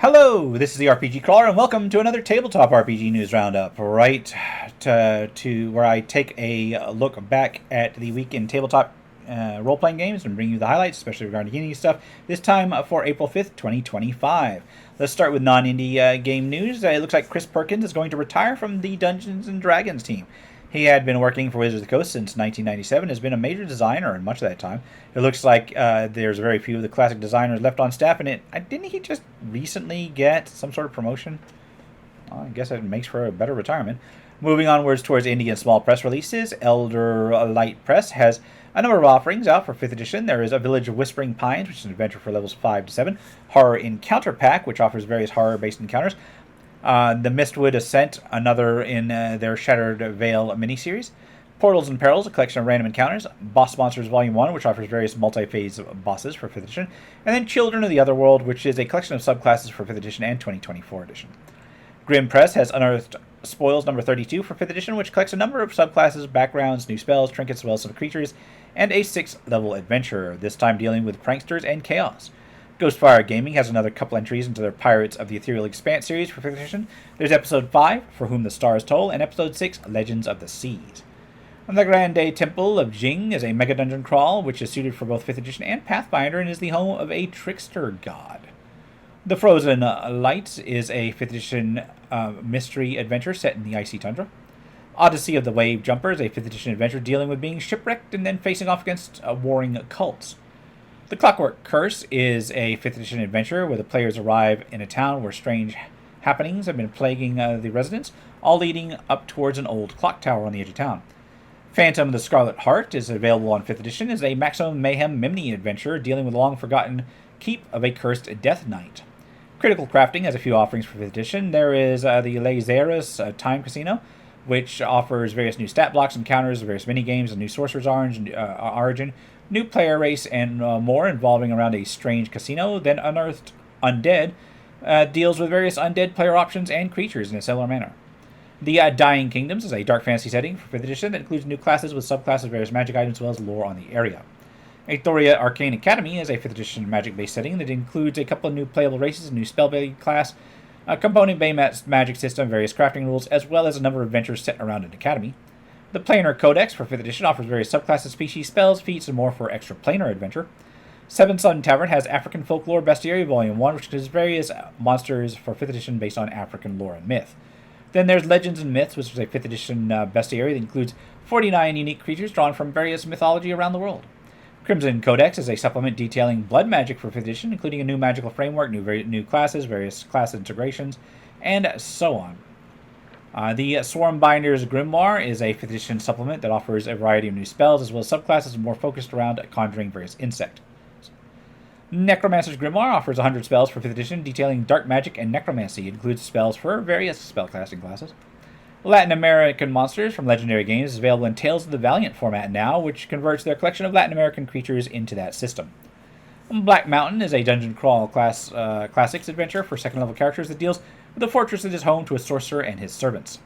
Hello, this is the RPG Crawler, and welcome to another Tabletop RPG News Roundup, right to where I take a look back at the week in tabletop role-playing games and bring you the highlights, especially regarding indie stuff, this time for April 5th, 2025. Let's start with non-indie game news. It looks like Chris Perkins is going to retire from the Dungeons & Dragons team. He had been working for Wizards of the Coast since 1997, has been a major designer in much of that time. It looks like there's very few of the classic designers left on staff, and didn't he just recently get some sort of promotion? Well, I guess it makes for a better retirement. Moving onwards towards indie and small press releases, Elder Light Press has a number of offerings out for 5th edition. There is A Village of Whispering Pines, which is an adventure for levels 5 to 7. Horror Encounter Pack, which offers various horror-based encounters. The Mistwood Ascent, another in their Shattered Veil miniseries. Portals and Perils, a collection of random encounters. Boss Monsters Volume 1, which offers various multi-phase bosses for 5th edition. And then Children of the Otherworld, which is a collection of subclasses for 5th edition and 2024 edition. Grim Press has unearthed Spoils number 32 for 5th edition, which collects a number of subclasses, backgrounds, new spells, trinkets, as well as some creatures, and a 6th level adventure, this time dealing with pranksters and chaos. Ghostfire Gaming has another couple entries into their Pirates of the Ethereal Expanse series for 5th edition. There's Episode 5, For Whom the Stars Toll, and Episode 6, Legends of the Seas. The Grande Temple of Jing is a mega dungeon crawl, which is suited for both 5th edition and Pathfinder, and is the home of a trickster god. The Frozen Lights is a 5th edition mystery adventure set in the icy tundra. Odyssey of the Wave Jumper is a 5th edition adventure dealing with being shipwrecked and then facing off against warring cults. The Clockwork Curse is a 5th edition adventure where the players arrive in a town where strange happenings have been plaguing the residents, all leading up towards an old clock tower on the edge of town. Phantom of the Scarlet Heart is available on 5th edition as a Maximum Mayhem Mimney adventure dealing with the long-forgotten keep of a cursed Death Knight. Critical Crafting has a few offerings for 5th edition. There is the Lazaris Time Casino, which offers various new stat blocks, encounters, various minigames, a new Sorcerer's Origin, new player race, and more involving around a strange casino. Then Unearthed Undead deals with various undead player options and creatures in a similar manner. The Dying Kingdoms is a dark fantasy setting for 5th edition that includes new classes with subclasses, various magic items, as well as lore on the area. Aethoria Arcane Academy is a 5th edition magic-based setting that includes a couple of new playable races, a new spell-based class, a component-based magic system, various crafting rules, as well as a number of adventures set around an academy. The Planar Codex for 5th edition offers various subclasses, species, spells, feats, and more for extra planar adventure. Seven Sun Tavern has African Folklore Bestiary Volume 1, which includes various monsters for 5th edition based on African lore and myth. Then there's Legends and Myths, which is a 5th edition bestiary that includes 49 unique creatures drawn from various mythology around the world. Crimson Codex is a supplement detailing blood magic for 5th edition, including a new magical framework, new classes, various class integrations, and so on. The Swarmbinder's Grimoire is a 5th edition supplement that offers a variety of new spells, as well as subclasses more focused around conjuring various insects. Necromancer's Grimoire offers 100 spells for 5th edition, detailing dark magic and necromancy. It includes spells for various spellcasting classes. Latin American Monsters from Legendary Games is available in Tales of the Valiant format now, which converts their collection of Latin American creatures into that system. Black Mountain is a dungeon crawl classics adventure for 2nd level characters that deals with a fortress that is home to a sorcerer and his servants.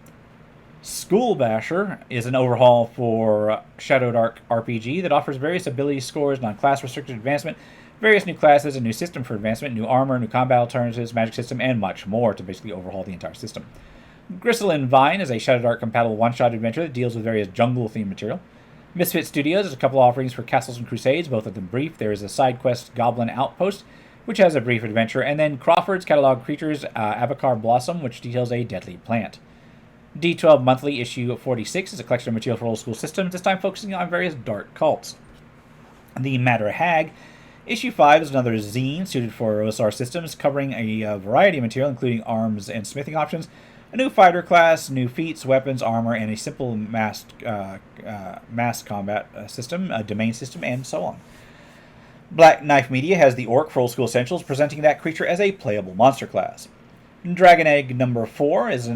School Basher is an overhaul for Shadow Dark RPG that offers various ability scores, non-class restricted advancement, various new classes, a new system for advancement, new armor, new combat alternatives, magic system, and much more to basically overhaul the entire system. Gristle Vine is a Shadow Dark compatible one-shot adventure that deals with various jungle-themed material. Misfit Studios has a couple offerings for Castles and Crusades, both of them brief. There is a side quest Goblin Outpost, which has a brief adventure, and then Crawford's Catalog Creatures Abacar Blossom, which details a deadly plant. D12 Monthly Issue 46 is a collection of material for old school systems, this time focusing on various dark cults. The Matter Hag Issue 5 is another zine suited for OSR systems, covering a variety of material, including arms and smithing options, a new fighter class, new feats, weapons, armor, and a simple mass combat system, a domain system, and so on. Black Knife Media has the Orc for Old School Essentials, presenting that creature as a playable monster class. Dragon Egg number 4 is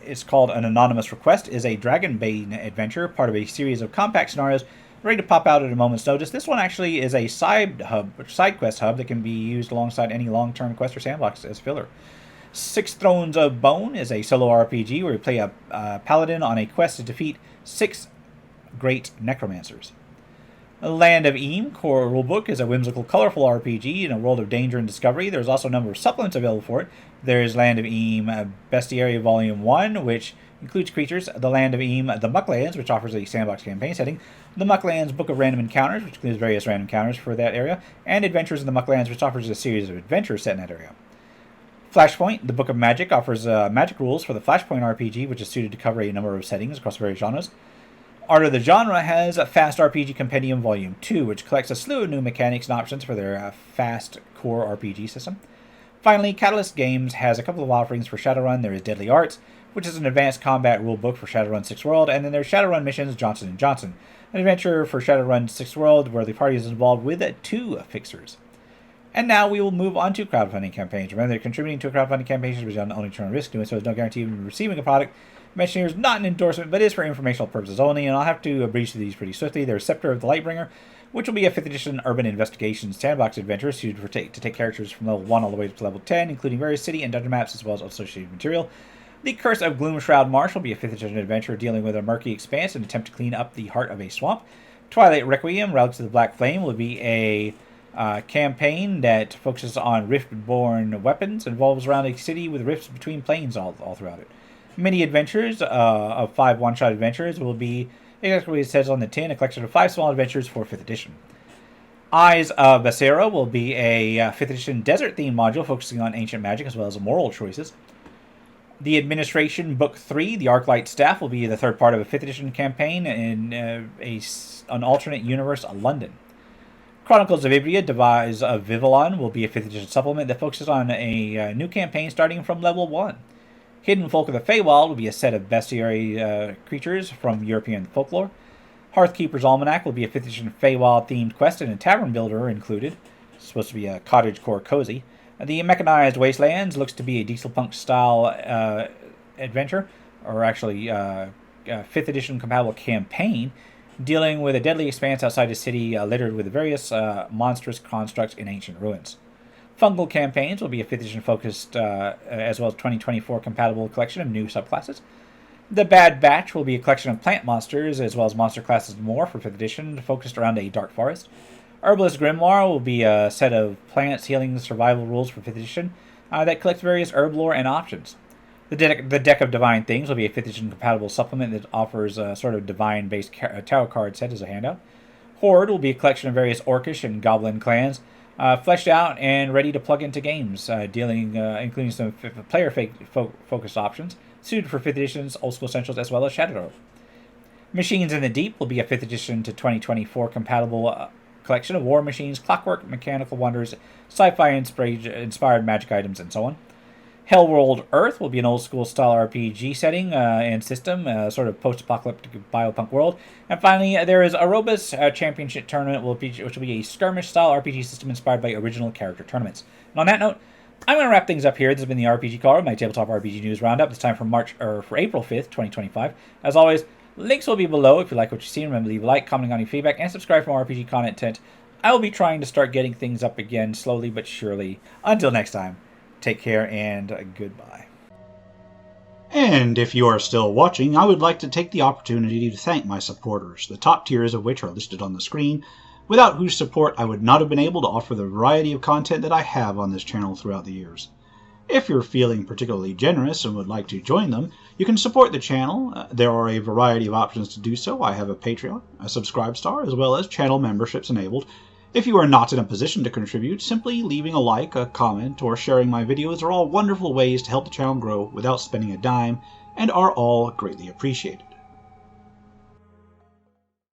it's called An Anonymous Request, is a Dragonbane adventure, part of a series of compact scenarios ready to pop out at a moment's notice. This one actually is a side quest hub that can be used alongside any long-term quest or sandbox as filler. Six Thrones of Bone is a solo RPG where you play a paladin on a quest to defeat 6 great necromancers. Land of Eam core rulebook is a whimsical, colorful RPG in a world of danger and discovery. There's also a number of supplements available for it. There's Land of Eam Bestiary Volume 1, which includes creatures. The Land of Eam The Mucklands, which offers a sandbox campaign setting. The Mucklands Book of Random Encounters, which includes various random encounters for that area. And Adventures in the Mucklands, which offers a series of adventures set in that area. Flashpoint, the Book of Magic, offers magic rules for the Flashpoint RPG, which is suited to cover a number of settings across various genres. Art of the Genre has a Fast RPG Compendium Volume 2, which collects a slew of new mechanics and options for their fast core RPG system. Finally, Catalyst Games has a couple of offerings for Shadowrun. There is Deadly Arts, which is an advanced combat rulebook for Shadowrun 6th World, and then there's Shadowrun Missions Johnson & Johnson, an adventure for Shadowrun 6th World where the party is involved with 2 fixers. And now we will move on to crowdfunding campaigns. Remember that contributing to a crowdfunding campaign is on only turn risk. Doing so is no guarantee of receiving a product. Mentioned here is not an endorsement, but is for informational purposes only, and I'll have to breeze through these pretty swiftly. There's Scepter of the Lightbringer, which will be a 5th edition urban investigation sandbox adventure suited to take characters from level 1 all the way up to level 10, including various city and dungeon maps as well as associated material. The Curse of Gloomshroud Marsh will be a 5th edition adventure dealing with a murky expanse and attempt to clean up the heart of a swamp. Twilight Requiem, Relics of the Black Flame, will be a campaign that focuses on rift-borne weapons, involves around a city with rifts between planes all throughout it. Mini adventures of 5 one-shot adventures will be, exactly what it says on the tin, a collection of 5 small adventures for 5th edition. Eyes of Basera will be a 5th edition desert-themed module focusing on ancient magic as well as moral choices. The Administration Book 3, The Arclight Staff, will be the 3rd part of a 5th edition campaign in an alternate universe, London. Chronicles of Ivrea, Devise of Vivillon, will be a 5th edition supplement that focuses on a new campaign starting from level 1. Hidden Folk of the Feywild will be a set of bestiary creatures from European folklore. Hearthkeeper's Almanac will be a 5th edition Feywild-themed quest and a tavern builder included. It's supposed to be a cottagecore cozy. The Mechanized Wastelands looks to be a Dieselpunk-style adventure, or actually 5th edition compatible campaign, dealing with a deadly expanse outside a city littered with various monstrous constructs in ancient ruins. Fungal Campaigns will be a 5th edition focused as well as 2024 compatible collection of new subclasses. The Bad Batch will be a collection of plant monsters as well as monster classes and more for 5th edition focused around a dark forest. Herbalist Grimoire will be a set of plants, healing, survival rules for 5th edition that collects various herb lore and options. The Deck of Divine Things will be a 5th edition compatible supplement that offers a sort of divine-based tarot card set as a handout. Horde will be a collection of various orcish and goblin clans, fleshed out and ready to plug into games, including some player-focused options, suited for 5th edition's Old School Essentials as well as Shadow. Machines in the Deep will be a 5th edition to 2024 compatible collection of war machines, clockwork, mechanical wonders, sci-fi inspired magic items, and so on. Hellworld Earth will be an old-school style RPG setting and system, sort of post-apocalyptic biopunk world. And finally, there is Aroba's Championship Tournament, which will be a skirmish-style RPG system inspired by original character tournaments. And on that note, I'm going to wrap things up here. This has been the RPG Caller, my Tabletop RPG News Roundup. This time for April 5th, 2025. As always, links will be below if you like what you see. Remember to leave a like, comment on your feedback, and subscribe for more RPG content. I will be trying to start getting things up again, slowly but surely. Until next time. Take care and goodbye. And if you are still watching, I would like to take the opportunity to thank my supporters, the top tiers of which are listed on the screen, without whose support I would not have been able to offer the variety of content that I have on this channel throughout the years. If you're feeling particularly generous and would like to join them, you can support the channel. There are a variety of options to do so. I have a Patreon, a Subscribestar, as well as channel memberships enabled. If you are not in a position to contribute, simply leaving a like, a comment, or sharing my videos are all wonderful ways to help the channel grow without spending a dime, and are all greatly appreciated.